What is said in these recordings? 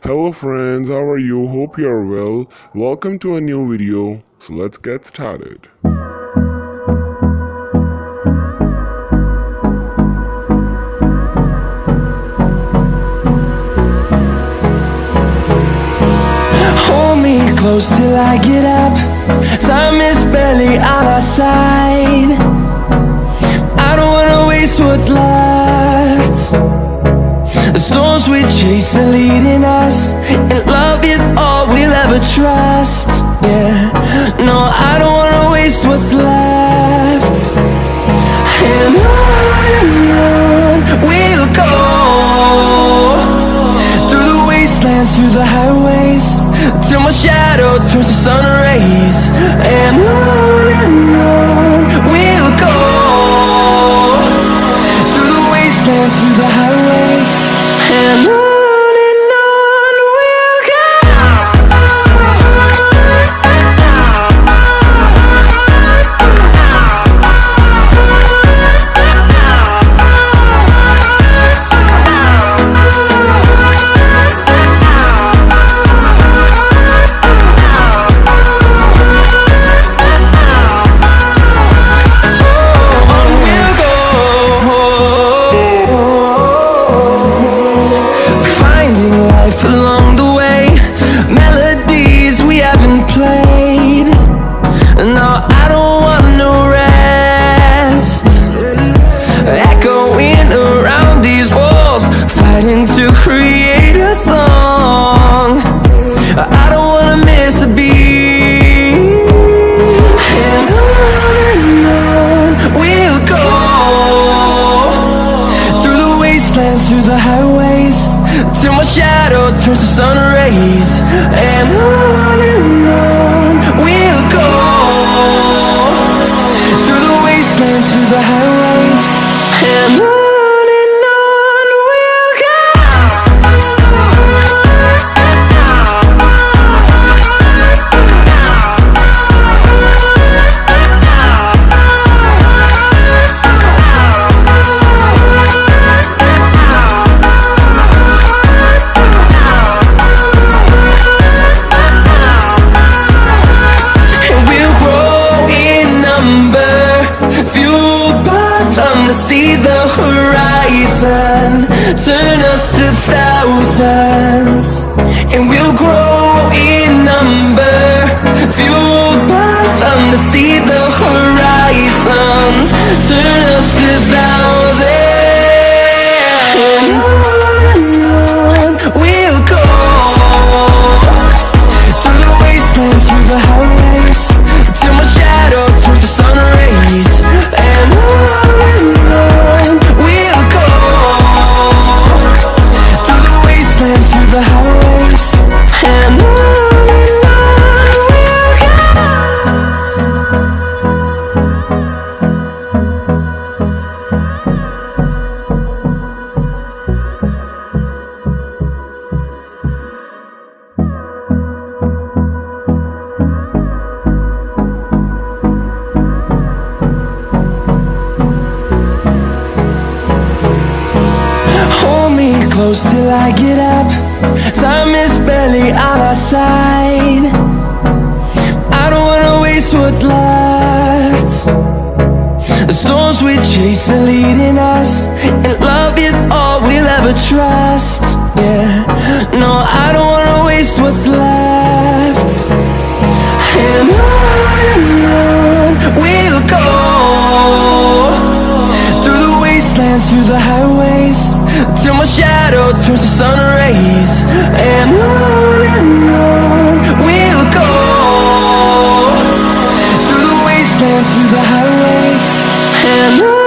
Hello friends, how are you? Hope you are well. Welcome to a new video. So let's get started. Hold me close till I get up. Time is barely on our side. I don't wanna waste what's left. The storms we chase are leading us, and love is all we'll ever trust. Yeah, no, I don't wanna waste what's left. And on we'll go, through the wastelands, through the highways, till my shadow turns to sun rays. And on we'll go, through the wastelands, through the highways, and on we'll go. Along the way, melodies we haven't played. No, I don't want no rest. Echoing around these walls, fighting to create a song. I don't wanna miss a beat. And on we'll go, through the wastelands, through the highways, till my shadow turns to sun rays. And on we'll go, through the wastelands, through the highways, and on we'll go. See the horizon turn us to thousands, and we'll grow in number, fueled by them to see the horizon turn us to thousands. And on we'll go, through the wastelands, through the highways, till my shadow turns to sun rays. And we'll go, through the wastelands, through the highways, and on close till I get up. Time is barely on our side. I don't wanna waste what's left. The storms we chase are leading us, and love is all we'll ever trust. Yeah, no, I don't wanna waste what's left. And on we'll go, through the wastelands, through the highways, till my shadow turns to sun rays. And on we'll go, through the wastelands, through the highways, and on.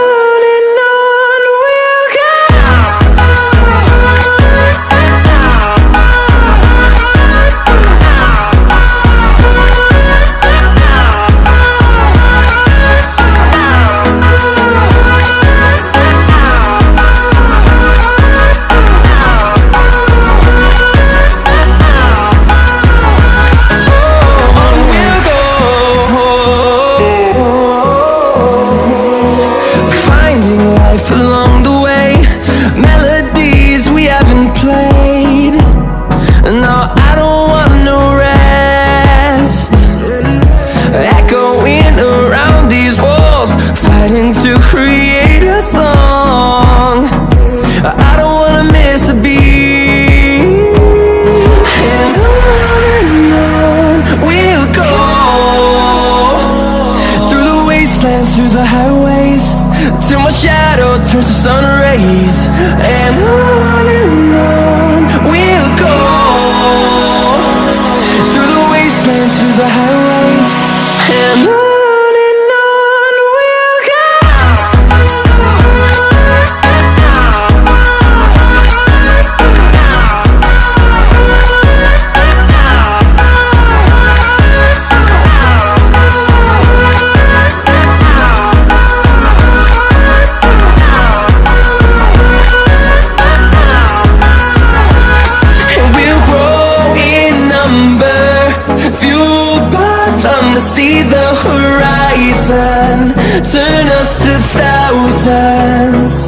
horizon, turn us to thousands,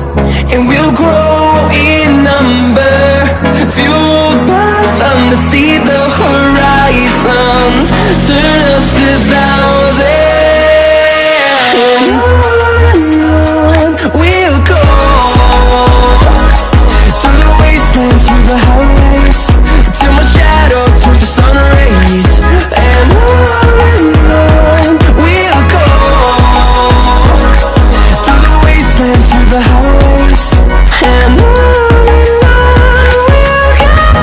and we'll grow in number, fueled by them to see the horizon, turn us to thousands. And on we'll go, through the wastelands, through the highways, till my shadow turns to sun rays. And on we'll go, through the wastelands, through the highways, and on we'll go.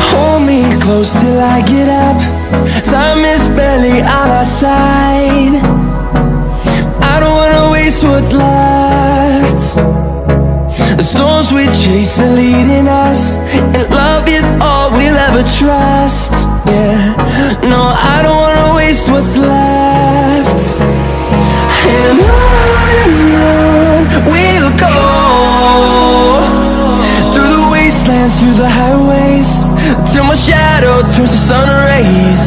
Hold me close till I get up. Time is barely on our side. I don't wanna waste what's left. The storms we chase are leading us, and love is all we'll ever trust. Yeah, no, I don't wanna waste what's left. And on we'll go, through the wastelands, through the highways, till my shadow turns to sun rays.